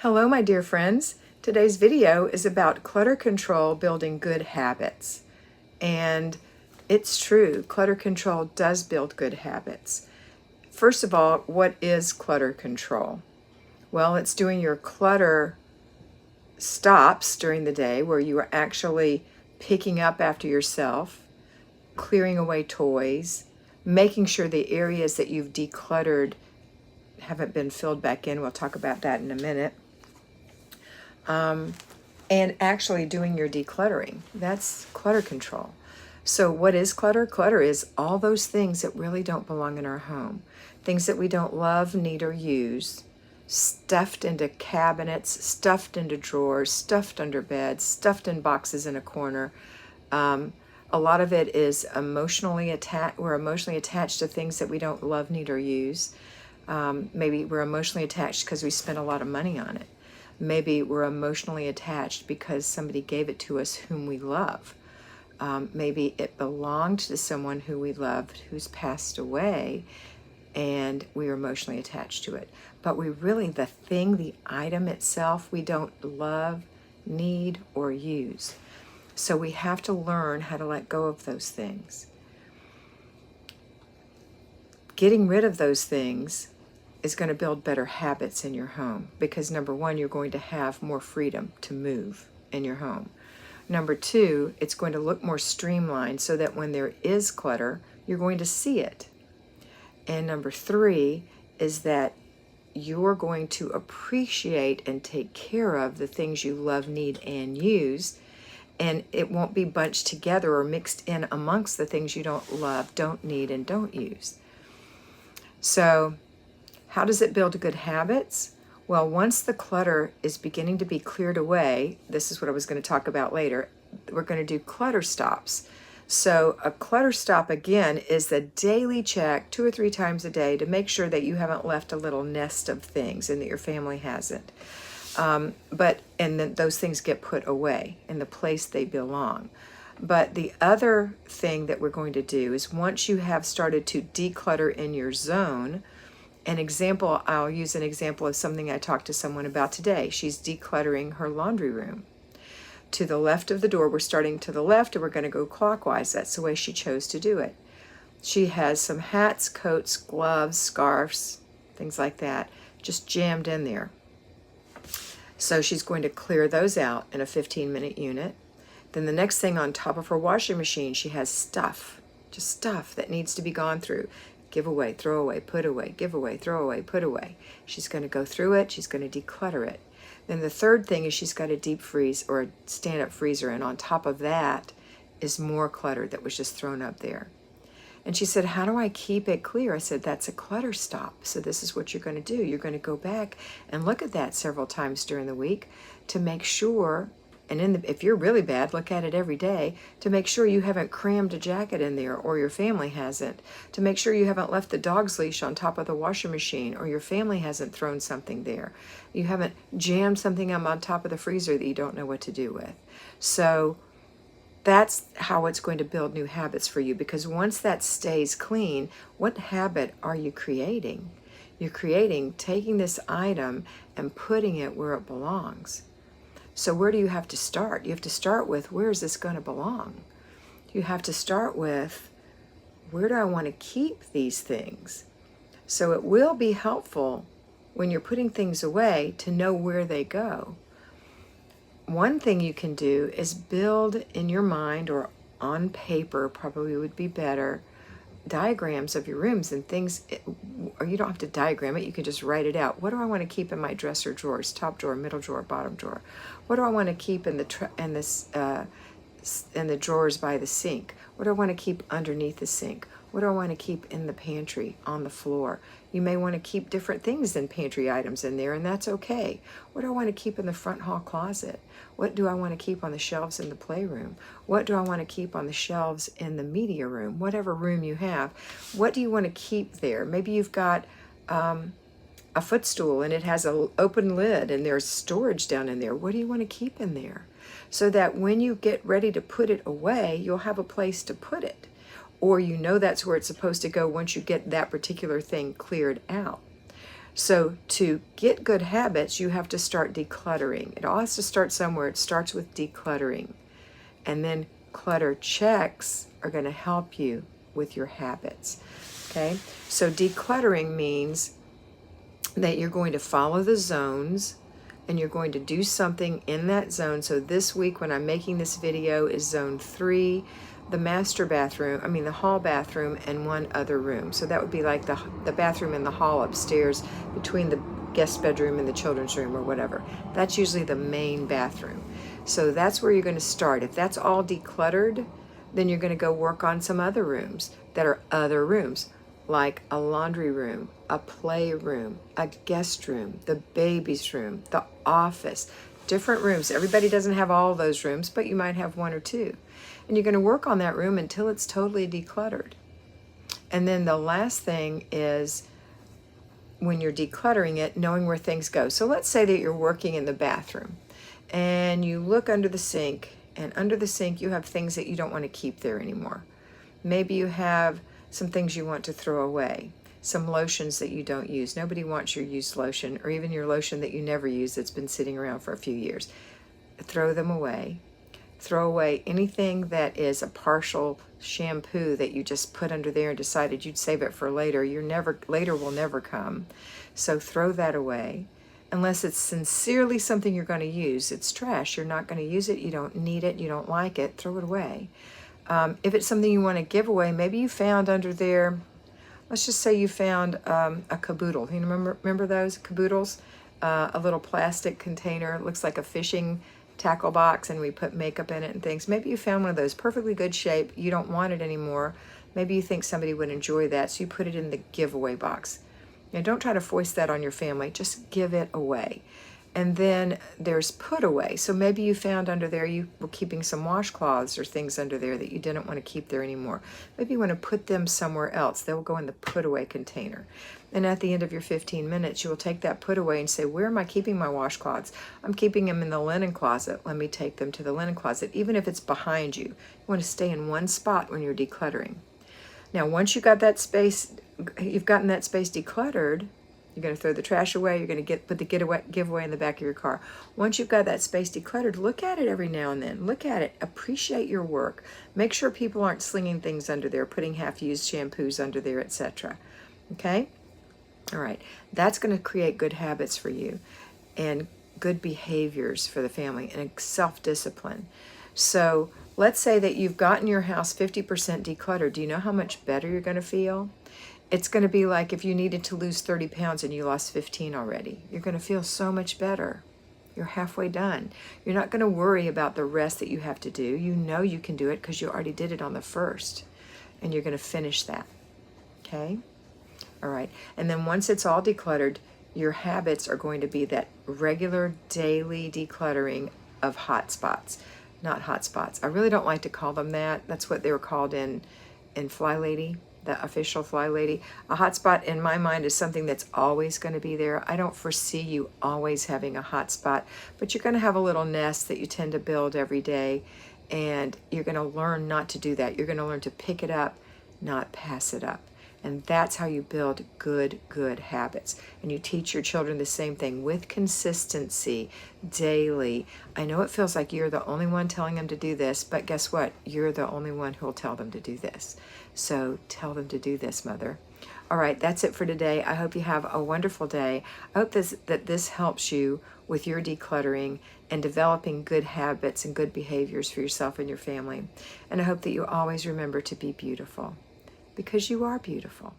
Hello, my dear friends. Today's video is about clutter control building good habits. And it's true, clutter control does build good habits. First of all, what is clutter control? Well, it's doing your clutter stops during the day where you are actually picking up after yourself, clearing away toys, making sure the areas that you've decluttered haven't been filled back in. We'll talk about that in a minute. And actually doing your decluttering. That's clutter control. So what is clutter? Clutter is all those things that really don't belong in our home. Things that we don't love, need, or use, stuffed into cabinets, stuffed into drawers, stuffed under beds, stuffed in boxes in a corner. A lot of it is emotionally attached. We're emotionally attached to things that we don't love, need, or use. Maybe we're emotionally attached because we spent a lot of money on it. Maybe we're emotionally attached because somebody gave it to us whom we love. Maybe it belonged to someone who we loved who's passed away, and we are emotionally attached to it. But the thing, the item itself, we don't love, need, or use. So we have to learn how to let go of those things. Getting rid of those things is going to build better habits in your home because number one, you're going to have more freedom to move in your home. Number two, it's going to look more streamlined so that when there is clutter, you're going to see it. And number three is that you're going to appreciate and take care of the things you love, need, and use, and it won't be bunched together or mixed in amongst the things you don't love, don't need, and don't use. So how does it build good habits? Well, once the clutter is beginning to be cleared away, this is what I was going to talk about later, we're going to do clutter stops. So a clutter stop, again, is the daily check 2 or 3 times a day to make sure that you haven't left a little nest of things and that your family hasn't. And then those things get put away in the place they belong. But the other thing that we're going to do is once you have started to declutter in your zone, I'll use an example of something I talked to someone about today. She's decluttering her laundry room. To the left of the door, we're starting to the left and we're going to go clockwise. That's the way she chose to do it. She has some hats, coats, gloves, scarves, things like that, just jammed in there. So she's going to clear those out in a 15-minute unit. Then the next thing on top of her washing machine, she has stuff, just stuff that needs to be gone through. Give away, throw away, put away, give away, throw away, put away. She's going to go through it. She's going to declutter it. Then the third thing is she's got a deep freeze or a stand-up freezer, and on top of that is more clutter that was just thrown up there. And she said, how do I keep it clear? I said, that's a clutter stop. So this is what you're going to do. You're going to go back and look at that several times during the week to make sure, and if you're really bad, look at it every day to make sure you haven't crammed a jacket in there or your family hasn't, to make sure you haven't left the dog's leash on top of the washing machine or your family hasn't thrown something there. You haven't jammed something up on top of the freezer that you don't know what to do with. So that's how it's going to build new habits for you, because once that stays clean, what habit are you creating? You're creating taking this item and putting it where it belongs. So where do you have to start? You have to start with, where is this going to belong? You have to start with, where do I want to keep these things? So it will be helpful when you're putting things away to know where they go. One thing you can do is build in your mind, or on paper probably would be better, diagrams of your rooms and things, or you don't have to diagram it, you can just write it out. What do I want to keep in my dresser drawers, top drawer, middle drawer, bottom drawer? What do I want to keep in the drawers by the sink? What do I want to keep underneath the sink? What do I want to keep in the pantry, on the floor? You may want to keep different things than pantry items in there, and that's okay. What do I want to keep in the front hall closet? What do I want to keep on the shelves in the playroom? What do I want to keep on the shelves in the media room? Whatever room you have, what do you want to keep there? Maybe you've got a footstool and it has an open lid and there's storage down in there. What do you want to keep in there? So that when you get ready to put it away, you'll have a place to put it. Or you know that's where it's supposed to go once you get that particular thing cleared out. So to get good habits, you have to start decluttering. It all has to start somewhere. It starts with decluttering. And then clutter checks are going to help you with your habits. Okay? So decluttering means that you're going to follow the zones and you're going to do something in that zone. So this week when I'm making this video is zone 3, the master bathroom, the hall bathroom and one other room. So that would be like the bathroom in the hall upstairs between the guest bedroom and the children's room or whatever. That's usually the main bathroom. So that's where you're going to start. If that's all decluttered, then you're going to go work on some other rooms that are other rooms, like a laundry room, a play room, a guest room, the baby's room, the office, different rooms. Everybody doesn't have all of those rooms, but you might have 1 or 2. And you're going to work on that room until it's totally decluttered. And then the last thing is, when you're decluttering it, knowing where things go. So let's say that you're working in the bathroom and you look under the sink, and under the sink you have things that you don't want to keep there anymore. Maybe you have some things you want to throw away, some lotions that you don't use. Nobody wants your used lotion, or even your lotion that you never use that's been sitting around for a few years. Throw them away. Throw away anything that is a partial shampoo that you just put under there and decided you'd save it for later. Later will never come. So throw that away. Unless it's sincerely something you're going to use. It's trash. You're not going to use it. You don't need it. You don't like it. Throw it away. If it's something you want to give away, maybe you found under there, let's just say you found a caboodle. You remember those caboodles? A little plastic container. It looks like a fishing tackle box, and we put makeup in it and things. Maybe you found one of those, perfectly good shape. You don't want it anymore. Maybe you think somebody would enjoy that, so you put it in the giveaway box. Now, don't try to foist that on your family. Just give it away. And then there's put away. So maybe you found under there, you were keeping some washcloths or things under there that you didn't want to keep there anymore. Maybe you want to put them somewhere else. They'll go in the put away container. And at the end of your 15 minutes, you will take that put away and say, where am I keeping my washcloths? I'm keeping them in the linen closet. Let me take them to the linen closet, even if it's behind you. You want to stay in one spot when you're decluttering. Now, once you got that space, you've gotten that space decluttered, you're going to throw the trash away, you're going to put the giveaway in the back of your car. Once you've got that space decluttered, look at it every now and then. Look at it. Appreciate your work. Make sure people aren't slinging things under there, putting half-used shampoos under there, etc. Okay? All right. That's going to create good habits for you and good behaviors for the family and self-discipline. So let's say that you've gotten your house 50% decluttered. Do you know how much better you're going to feel? It's going to be like if you needed to lose 30 pounds and you lost 15 already. You're going to feel so much better. You're halfway done. You're not going to worry about the rest that you have to do. You know you can do it because you already did it on the first. And you're going to finish that. Okay? All right. And then once it's all decluttered, your habits are going to be that regular daily decluttering of hot spots. Not hot spots. I really don't like to call them that. That's what they were called in FlyLady, the official FlyLady. A hotspot in my mind is something that's always going to be there. I don't foresee you always having a hotspot, but you're going to have a little nest that you tend to build every day, and you're going to learn not to do that. You're going to learn to pick it up, not pass it up. And that's how you build good habits. And you teach your children the same thing with consistency daily. I know it feels like you're the only one telling them to do this, but guess what? You're the only one who will tell them to do this. So tell them to do this, Mother. All right, that's it for today. I hope you have a wonderful day. I hope that this helps you with your decluttering and developing good habits and good behaviors for yourself and your family. And I hope that you always remember to be beautiful, because you are beautiful.